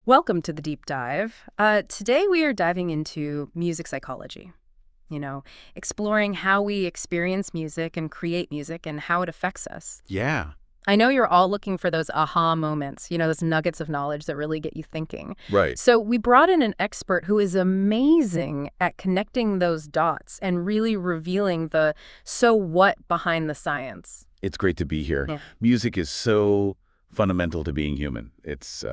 Welcome to the deep dive. Today we are diving into music psychology. Exploring how we experience music and create music and how it affects us. Yeah, I know you're all looking for those aha moments, those nuggets of knowledge that really get you thinking. right. So we brought in an expert who is amazing at connecting those dots and really revealing the so what behind the science. It's great to be here. Yeah. Music is so fundamental to being human. It's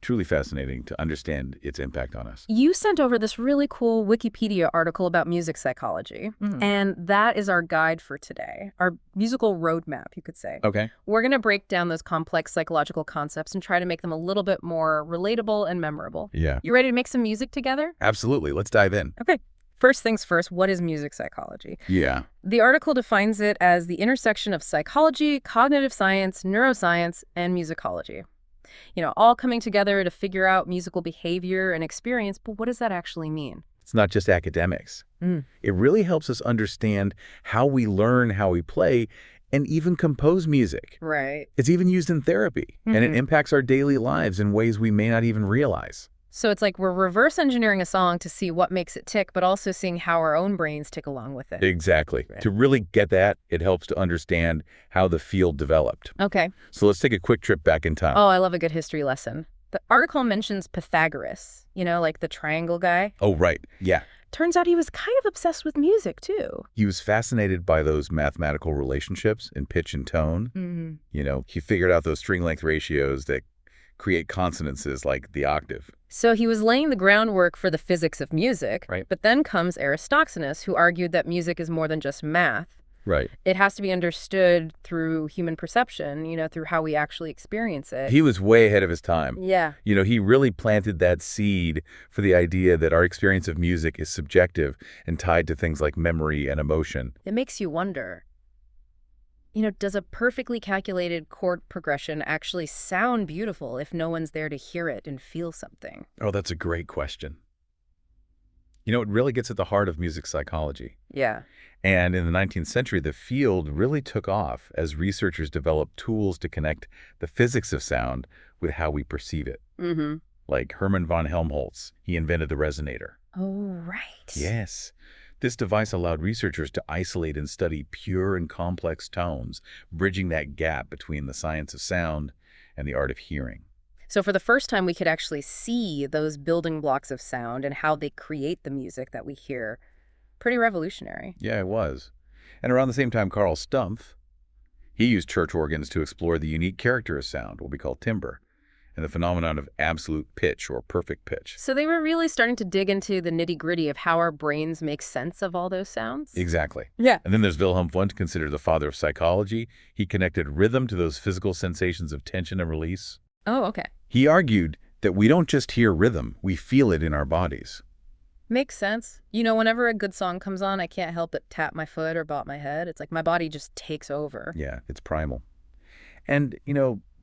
truly fascinating to understand its impact on us. You sent over this really cool Wikipedia article about music psychology, and that is our guide for today, our musical roadmap, you could say. Okay. We're going to break down those complex psychological concepts and try to make them a little bit more relatable and memorable. Yeah. You ready to make some music together? Absolutely. Let's dive in. Okay. First things first, what is music psychology? Yeah. The article defines it as the intersection of psychology, cognitive science, neuroscience, and musicology. All coming together to figure out musical behavior and experience, but what does that actually mean? It's not just academics. Mm. It really helps us understand how we learn, how we play, and even compose music. Right. It's even used in therapy, and it impacts our daily lives in ways we may not even realize. So it's like we're reverse engineering a song to see what makes it tick, but also seeing how our own brains tick along with it. Exactly. Right. To really get that, it helps to understand how the field developed. Okay. So let's take a quick trip back in time. Oh, I love a good history lesson. The article mentions Pythagoras, like the triangle guy. Oh, right. Yeah. Turns out he was kind of obsessed with music, too. He was fascinated by those mathematical relationships in pitch and tone. Mm-hmm. He figured out those string length ratios that create consonances like the octave. So he was laying the groundwork for the physics of music, Right. but then comes Aristophanes, who argued that music is more than just math. Right. It has to be understood through human perception, through how we actually experience it. He was way ahead of his time. Yeah. He really planted that seed for the idea that our experience of music is subjective and tied to things like memory and emotion. It makes you wonder, does a perfectly calculated chord progression actually sound beautiful if no one's there to hear it and feel something? Oh, that's a great question. It really gets at the heart of music psychology. Yeah. And in the 19th century, the field really took off as researchers developed tools to connect the physics of sound with how we perceive it. Mm-hmm. Like Hermann von Helmholtz, he invented the resonator. Oh, right. Yes. This device allowed researchers to isolate and study pure and complex tones, bridging that gap between the science of sound and the art of hearing. So for the first time, we could actually see those building blocks of sound and how they create the music that we hear. Pretty revolutionary. Yeah, it was. And around the same time, Carl Stumpf, he used church organs to explore the unique character of sound, what we call timbre, and the phenomenon of absolute pitch or perfect pitch. So they were really starting to dig into the nitty-gritty of how our brains make sense of all those sounds? Exactly. Yeah. And then there's Wilhelm Wundt, considered the father of psychology. He connected rhythm to those physical sensations of tension and release. Oh, okay. He argued that we don't just hear rhythm, we feel it in our bodies. Makes sense. Whenever a good song comes on, I can't help but tap my foot or bop my head. It's like my body just takes over. Yeah, it's primal. And,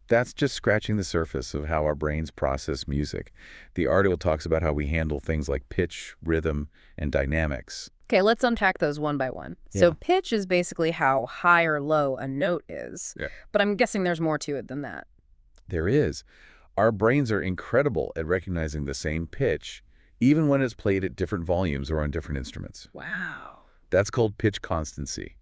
that's just scratching the surface of how our brains process music. The article talks about how we handle things like pitch, rhythm, and dynamics. Okay, let's unpack those one by one. So Yeah. pitch is basically how high or low a note is. Yeah. But I'm guessing there's more to it than that. There is. Our brains are incredible at recognizing the same pitch, even when it's played at different volumes or on different instruments. Wow. That's called pitch constancy.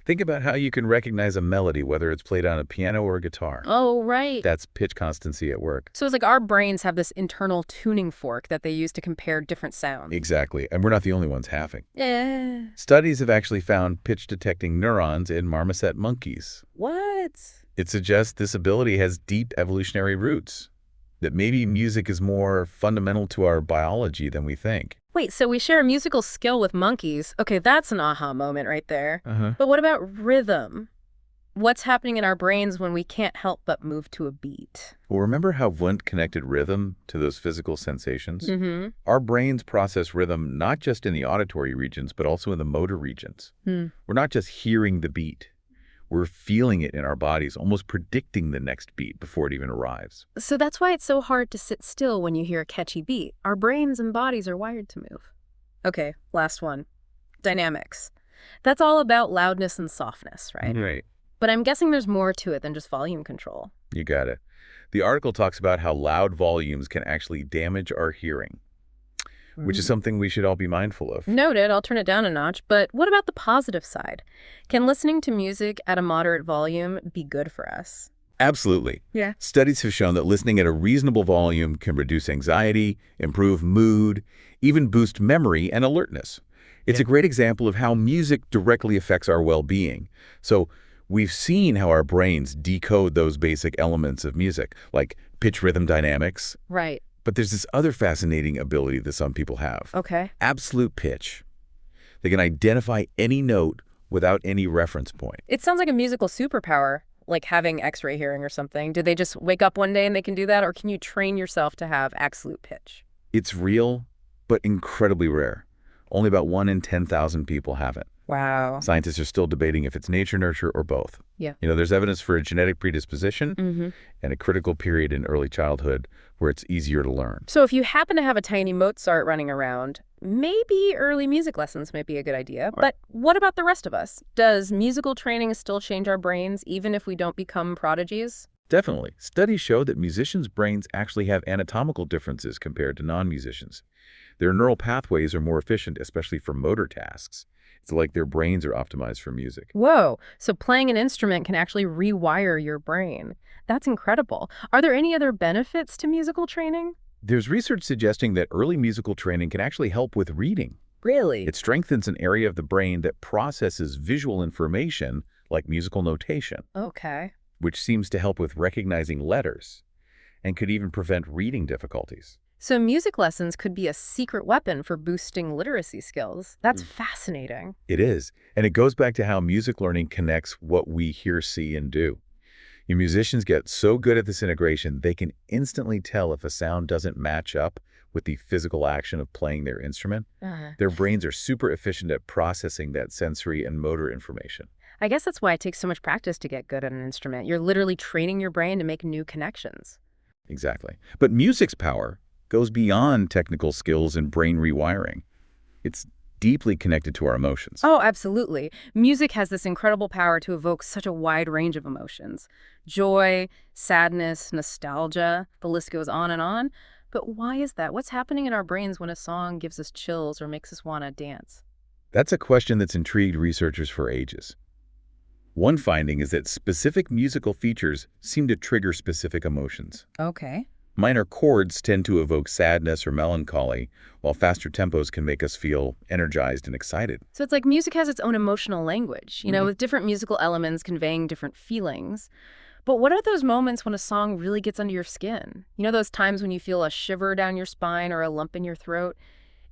Think about how you can recognize a melody, whether it's played on a piano or a guitar. Oh, right. That's pitch constancy at work. So it's like our brains have this internal tuning fork that they use to compare different sounds. Exactly. And we're not the only ones having. Yeah. Studies have actually found pitch-detecting neurons in marmoset monkeys. What? It suggests this ability has deep evolutionary roots, that maybe music is more fundamental to our biology than we think. Wait, so we share a musical skill with monkeys. Okay, that's an aha moment right there. Uh-huh. But what about rhythm? What's happening in our brains when we can't help but move to a beat? Well, remember how Wundt connected rhythm to those physical sensations? Mm-hmm. Our brains process rhythm not just in the auditory regions, but also in the motor regions. Hmm. We're not just hearing the beat. We're feeling it in our bodies, almost predicting the next beat before it even arrives. So that's why it's so hard to sit still when you hear a catchy beat. Our brains and bodies are wired to move. Okay, last one. Dynamics. That's all about loudness and softness, right? Right. But I'm guessing there's more to it than just volume control. You got it. The article talks about how loud volumes can actually damage our hearing, which is something we should all be mindful of. Noted, I'll turn it down a notch, but what about the positive side? Can listening to music at a moderate volume be good for us? Absolutely. Yeah. Studies have shown that listening at a reasonable volume can reduce anxiety, improve mood, even boost memory and alertness. It's a great example of how music directly affects our well-being. So we've seen how our brains decode those basic elements of music, like pitch rhythm dynamics. Right. But there's this other fascinating ability that some people have. Okay. Absolute pitch. They can identify any note without any reference point. It sounds like a musical superpower, like having X-ray hearing or something. Do they just wake up one day and they can do that, or can you train yourself to have absolute pitch? It's real, but incredibly rare. Only about 1 in 10,000 people have it. Wow. Scientists are still debating if it's nature, nurture, or both. Yeah. There's evidence for a genetic predisposition Mm-hmm. and a critical period in early childhood where it's easier to learn. So if you happen to have a tiny Mozart running around, maybe early music lessons might be a good idea. But what about the rest of us? Does musical training still change our brains even if we don't become prodigies? Definitely. Studies show that musicians' brains actually have anatomical differences compared to non-musicians. Their neural pathways are more efficient, especially for motor tasks. It's like their brains are optimized for music. Whoa, so playing an instrument can actually rewire your brain. That's incredible. Are there any other benefits to musical training? There's research suggesting that early musical training can actually help with reading. Really? It strengthens an area of the brain that processes visual information, like musical notation, Okay. which seems to help with recognizing letters and could even prevent reading difficulties. So music lessons could be a secret weapon for boosting literacy skills. That's fascinating. It is, and it goes back to how music learning connects what we hear, see, and do. Your musicians get so good at this integration, they can instantly tell if a sound doesn't match up with the physical action of playing their instrument. Their brains are super efficient at processing that sensory and motor information. I guess that's why it takes so much practice to get good at an instrument. You're literally training your brain to make new connections. Exactly. But music's power goes beyond technical skills and brain rewiring. It's deeply connected to our emotions. Oh, absolutely. Music has this incredible power to evoke such a wide range of emotions. Joy, sadness, nostalgia, the list goes on and on. But why is that? What's happening in our brains when a song gives us chills or makes us want to dance? That's a question that's intrigued researchers for ages. One finding is that specific musical features seem to trigger specific emotions. Okay. Minor chords tend to evoke sadness or melancholy, while faster tempos can make us feel energized and excited. So it's like music has its own emotional language, with different musical elements conveying different feelings. But what are those moments when a song really gets under your skin? Those times when you feel a shiver down your spine or a lump in your throat?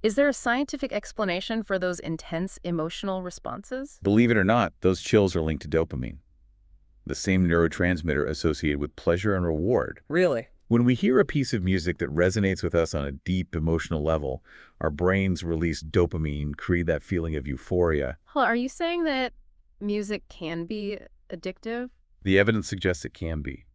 Is there a scientific explanation for those intense emotional responses? Believe it or not, those chills are linked to dopamine, the same neurotransmitter associated with pleasure and reward. Really? When we hear a piece of music that resonates with us on a deep emotional level, our brains release dopamine, create that feeling of euphoria. Well, are you saying that music can be addictive? The evidence suggests it can be.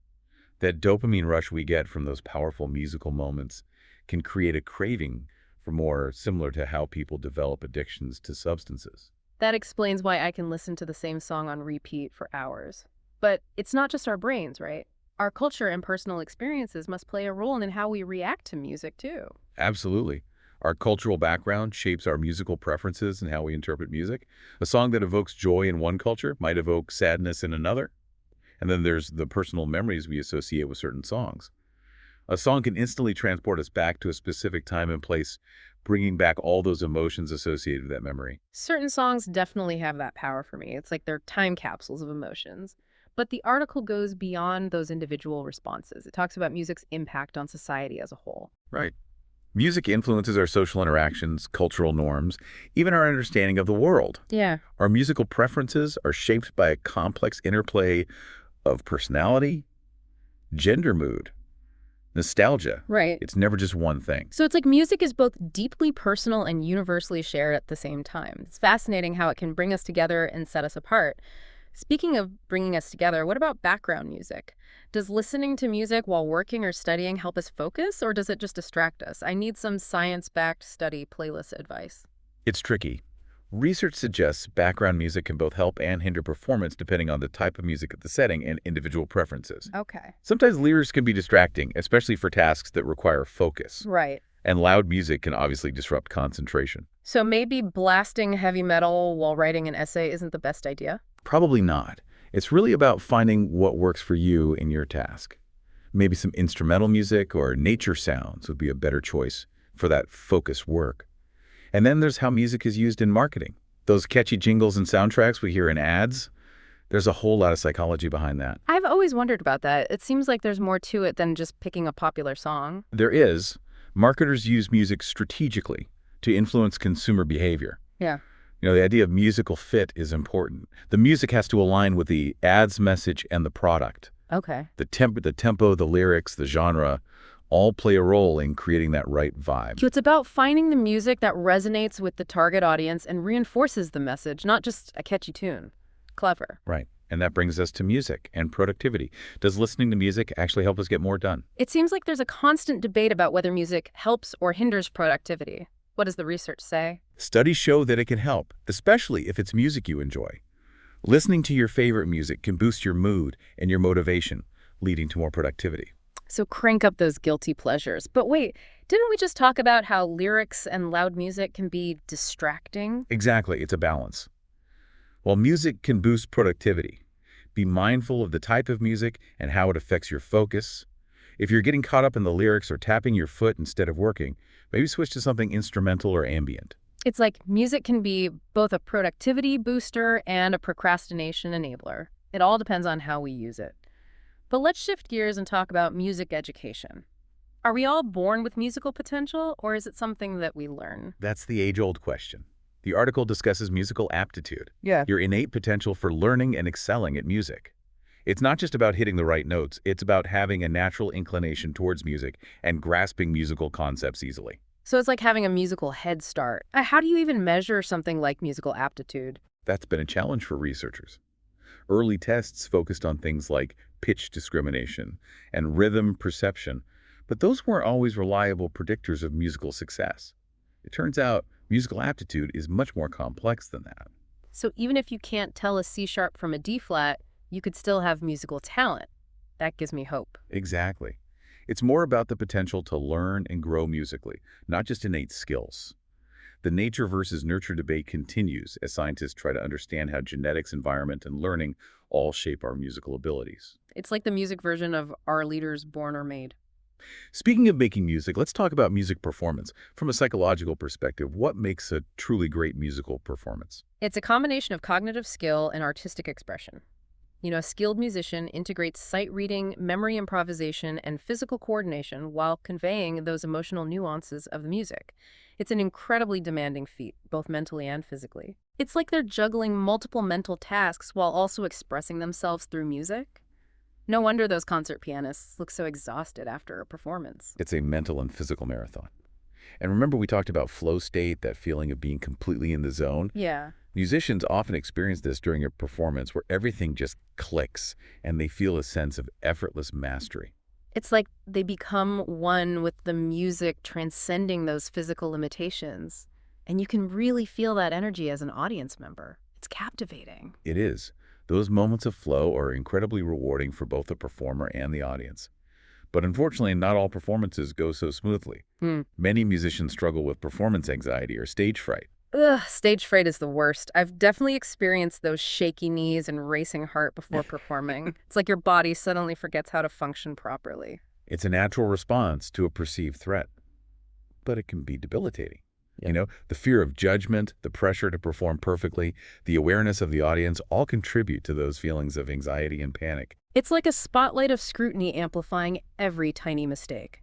That dopamine rush we get from those powerful musical moments can create a craving for more, similar to how people develop addictions to substances. That explains why I can listen to the same song on repeat for hours. But it's not just our brains, right? Our culture and personal experiences must play a role in how we react to music, too. Absolutely. Our cultural background shapes our musical preferences and how we interpret music. A song that evokes joy in one culture might evoke sadness in another. And then there's the personal memories we associate with certain songs. A song can instantly transport us back to a specific time and place, bringing back all those emotions associated with that memory. Certain songs definitely have that power for me. It's like they're time capsules of emotions. But the article goes beyond those individual responses. It talks about music's impact on society as a whole. Right. Music influences our social interactions, cultural norms, even our understanding of the world. Yeah. Our musical preferences are shaped by a complex interplay of personality, gender mood, nostalgia. Right. It's never just one thing. So it's like music is both deeply personal and universally shared at the same time. It's fascinating how it can bring us together and set us apart. Speaking of bringing us together, what about background music? Does listening to music while working or studying help us focus, or does it just distract us? I need some science-backed study playlist advice. It's tricky. Research suggests background music can both help and hinder performance depending on the type of music at the setting and individual preferences. Okay. Sometimes lyrics can be distracting, especially for tasks that require focus. Right. And loud music can obviously disrupt concentration. So maybe blasting heavy metal while writing an essay isn't the best idea? Probably not. It's really about finding what works for you in your task. Maybe some instrumental music or nature sounds would be a better choice for that focused work. And then there's how music is used in marketing. Those catchy jingles and soundtracks we hear in ads, there's a whole lot of psychology behind that. I've always wondered about that. It seems like there's more to it than just picking a popular song. There is. Marketers use music strategically to influence consumer behavior. Yeah. The idea of musical fit is important. The music has to align with the ad's message and the product. Okay. The tempo, the lyrics, the genre, all play a role in creating that right vibe. So it's about finding the music that resonates with the target audience and reinforces the message, not just a catchy tune. Clever. Right. And that brings us to music and productivity. Does listening to music actually help us get more done? It seems like there's a constant debate about whether music helps or hinders productivity. What does the research say? Studies show that it can help, especially if it's music you enjoy. Listening to your favorite music can boost your mood and your motivation, leading to more productivity. So crank up those guilty pleasures. But wait, didn't we just talk about how lyrics and loud music can be distracting? Exactly, it's a balance. While music can boost productivity, be mindful of the type of music and how it affects your focus. If you're getting caught up in the lyrics or tapping your foot instead of working, maybe switch to something instrumental or ambient. It's like music can be both a productivity booster and a procrastination enabler. It all depends on how we use it. But let's shift gears and talk about music education. Are we all born with musical potential, or is it something that we learn? That's the age-old question. The article discusses musical aptitude, Yeah. your innate potential for learning and excelling at music. It's not just about hitting the right notes, it's about having a natural inclination towards music and grasping musical concepts easily. So it's like having a musical head start. How do you even measure something like musical aptitude? That's been a challenge for researchers. Early tests focused on things like pitch discrimination and rhythm perception, but those weren't always reliable predictors of musical success. It turns out musical aptitude is much more complex than that. So even if you can't tell a C sharp from a D flat, you could still have musical talent. That gives me hope. Exactly. It's more about the potential to learn and grow musically, not just innate skills. The nature versus nurture debate continues as scientists try to understand how genetics, environment, and learning all shape our musical abilities. It's like the music version of Our Leaders Born or Made. Speaking of making music, let's talk about music performance. From a psychological perspective, what makes a truly great musical performance? It's a combination of cognitive skill and artistic expression. A skilled musician integrates sight reading, memory improvisation, and physical coordination while conveying those emotional nuances of the music. It's an incredibly demanding feat, both mentally and physically. It's like they're juggling multiple mental tasks while also expressing themselves through music. No wonder those concert pianists look so exhausted after a performance. It's a mental and physical marathon. And remember we talked about flow state, that feeling of being completely in the zone? Yeah. Musicians often experience this during a performance where everything just clicks and they feel a sense of effortless mastery. It's like they become one with the music, transcending those physical limitations. And you can really feel that energy as an audience member. It's captivating. It is. Those moments of flow are incredibly rewarding for both the performer and the audience. But unfortunately, not all performances go so smoothly. Many musicians struggle with performance anxiety or stage fright. Ugh, stage fright is the worst. I've definitely experienced those shaky knees and racing heart before performing. It's like your body suddenly forgets how to function properly. It's a natural response to a perceived threat, but it can be debilitating. Yeah. The fear of judgment, the pressure to perform perfectly, the awareness of the audience all contribute to those feelings of anxiety and panic. It's like a spotlight of scrutiny amplifying every tiny mistake.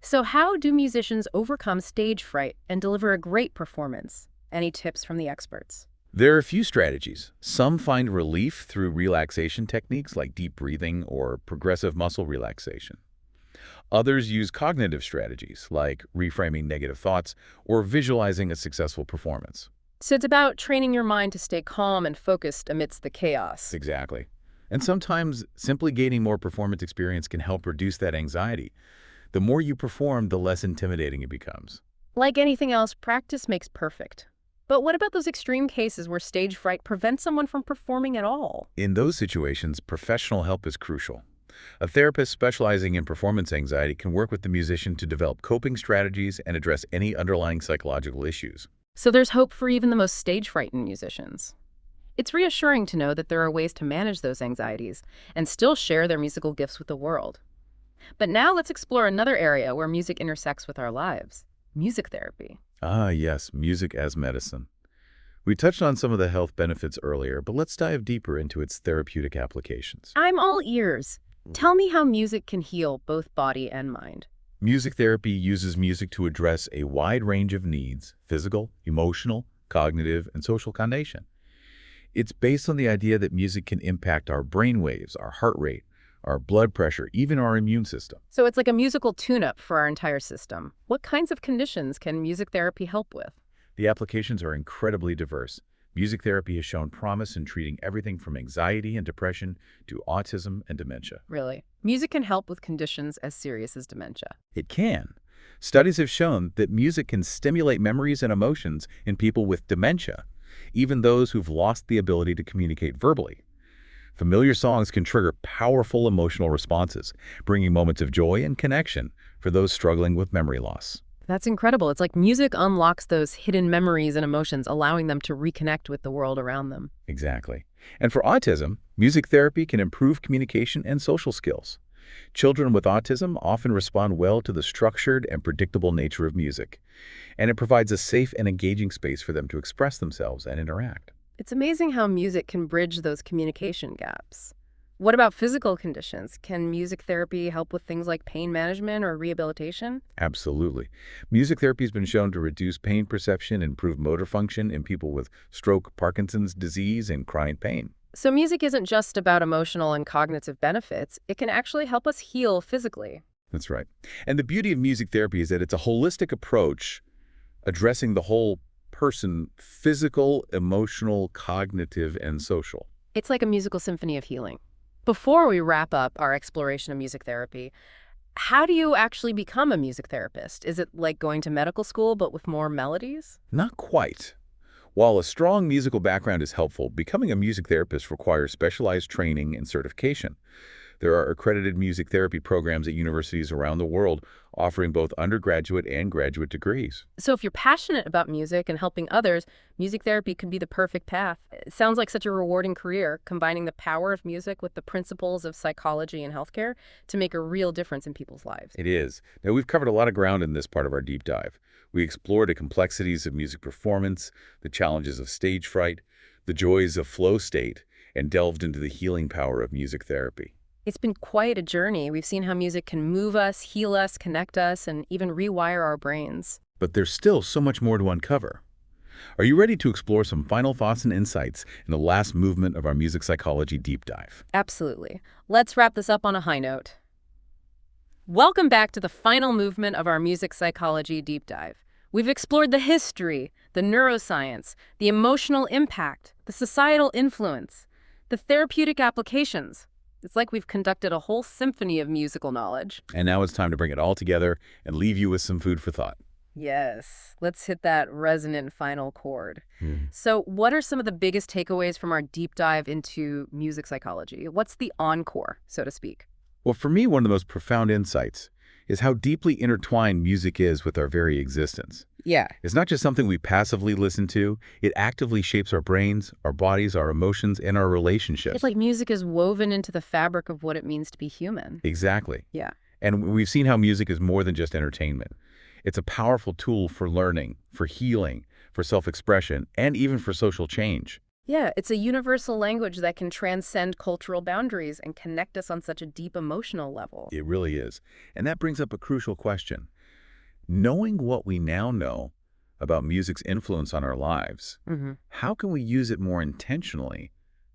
So how do musicians overcome stage fright and deliver a great performance? Any tips from the experts? There are a few strategies. Some find relief through relaxation techniques like deep breathing or progressive muscle relaxation. Others use cognitive strategies like reframing negative thoughts or visualizing a successful performance. So it's about training your mind to stay calm and focused amidst the chaos. Exactly. And sometimes simply gaining more performance experience can help reduce that anxiety. The more you perform, the less intimidating it becomes. Like anything else, practice makes perfect. But what about those extreme cases where stage fright prevents someone from performing at all? In those situations, professional help is crucial. A therapist specializing in performance anxiety can work with the musician to develop coping strategies and address any underlying psychological issues. So there's hope for even the most stage-frightened musicians. It's reassuring to know that there are ways to manage those anxieties and still share their musical gifts with the world. But now let's explore another area where music intersects with our lives: music therapy. Ah, yes, music as medicine. We touched on some of the health benefits earlier, but let's dive deeper into its therapeutic applications. I'm all ears. Tell me how music can heal both body and mind. Music therapy uses music to address a wide range of needs: physical, emotional, cognitive, and social condition. It's based on the idea that music can impact our brain waves, our heart rate, our blood pressure, even our immune system. So it's like a musical tune-up for our entire system. What kinds of conditions can music therapy help with? The applications are incredibly diverse. Music therapy has shown promise in treating everything from anxiety and depression to autism and dementia. Really? Music can help with conditions as serious as dementia. It can. Studies have shown that music can stimulate memories and emotions in people with dementia, even those who've lost the ability to communicate verbally. Familiar songs can trigger powerful emotional responses, bringing moments of joy and connection for those struggling with memory loss. That's incredible. It's like music unlocks those hidden memories and emotions, allowing them to reconnect with the world around them. Exactly. And for autism, music therapy can improve communication and social skills. Children with autism often respond well to the structured and predictable nature of music, and it provides a safe and engaging space for them to express themselves and interact. It's amazing how music can bridge those communication gaps. What about physical conditions? Can music therapy help with things like pain management or rehabilitation? Absolutely. Music therapy has been shown to reduce pain perception, improve motor function in people with stroke, Parkinson's disease, and chronic pain. So music isn't just about emotional and cognitive benefits. It can actually help us heal physically. That's right. And the beauty of music therapy is that it's a holistic approach addressing the whole person: physical, emotional, cognitive, and social. It's like a musical symphony of healing. Before we wrap up our exploration of music therapy, how do you actually become a music therapist? Is it like going to medical school but with more melodies? Not quite. While a strong musical background is helpful, becoming a music therapist requires specialized training and certification. There are accredited music therapy programs at universities around the world offering both undergraduate and graduate degrees. So if you're passionate about music and helping others, music therapy could be the perfect path. It sounds like such a rewarding career, combining the power of music with the principles of psychology and healthcare to make a real difference in people's lives. It is. Now, we've covered a lot of ground in this part of our deep dive. We explored the complexities of music performance, the challenges of stage fright, the joys of flow state, and delved into the healing power of music therapy. It's been quite a journey. We've seen how music can move us, heal us, connect us, and even rewire our brains. But there's still so much more to uncover. Are you ready to explore some final thoughts and insights in the last movement of our music psychology deep dive? Absolutely. Let's wrap this up on a high note. Welcome back to the final movement of our music psychology deep dive. We've explored the history, the neuroscience, the emotional impact, the societal influence, the therapeutic applications. It's like we've conducted a whole symphony of musical knowledge. And now it's time to bring it all together and leave you with some food for thought. Yes, let's hit that resonant final chord. So what are some of the biggest takeaways from our deep dive into music psychology? What's the encore, so to speak? Well, for me, one of the most profound insights is how deeply intertwined music is with our very existence. Yeah. It's not just something we passively listen to. It actively shapes our brains, our bodies, our emotions, and our relationships. It's like music is woven into the fabric of what it means to be human. Exactly. Yeah. And we've seen how music is more than just entertainment. It's a powerful tool for learning, for healing, for self-expression, and even for social change. Yeah, it's a universal language that can transcend cultural boundaries and connect us on such a deep emotional level. It really is. And that brings up a crucial question. Knowing what we now know about music's influence on our lives, how can we use it more intentionally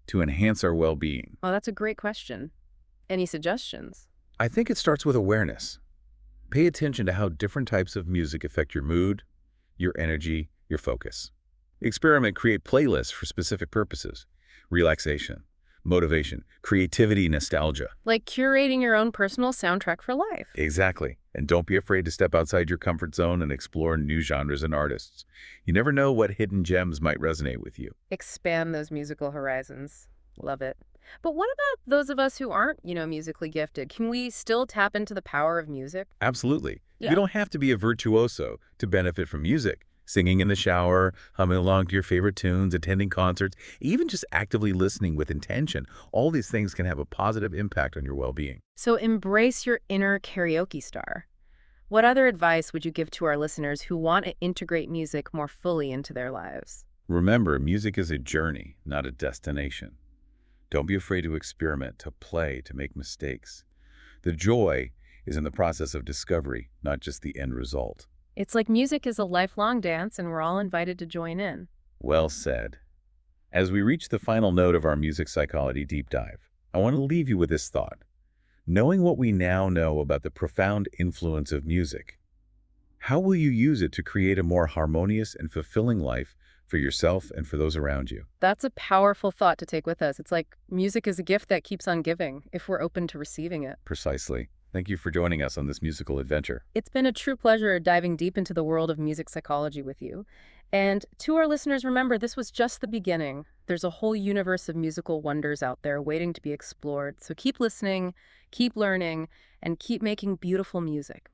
to enhance our well-being? Oh, that's a great question. Any suggestions? I think it starts with awareness. Pay attention to how different types of music affect your mood, your energy, your focus. Experiment, create playlists for specific purposes: relaxation, Motivation, creativity, nostalgia. Like curating your own personal soundtrack for life. Exactly. And don't be afraid to step outside your comfort zone and explore new genres and artists. You never know what hidden gems might resonate with you. Expand those musical horizons. Love it. But what about those of us who aren't, musically gifted? Can we still tap into the power of music? Absolutely. You Yeah. don't have to be a virtuoso to benefit from music. Singing in the shower, humming along to your favorite tunes, attending concerts, even just actively listening with intention, all these things can have a positive impact on your well-being. So embrace your inner karaoke star. What other advice would you give to our listeners who want to integrate music more fully into their lives? Remember, music is a journey, not a destination. Don't be afraid to experiment, to play, to make mistakes. The joy is in the process of discovery, not just the end result. It's like music is a lifelong dance, and we're all invited to join in. Well said. As we reach the final note of our music psychology deep dive, I want to leave you with this thought. Knowing what we now know about the profound influence of music, how will you use it to create a more harmonious and fulfilling life for yourself and for those around you? That's a powerful thought to take with us. It's like music is a gift that keeps on giving if we're open to receiving it. Precisely. Thank you for joining us on this musical adventure. It's been a true pleasure diving deep into the world of music psychology with you. And to our listeners, remember, this was just the beginning. There's a whole universe of musical wonders out there waiting to be explored. So keep listening, keep learning, and keep making beautiful music.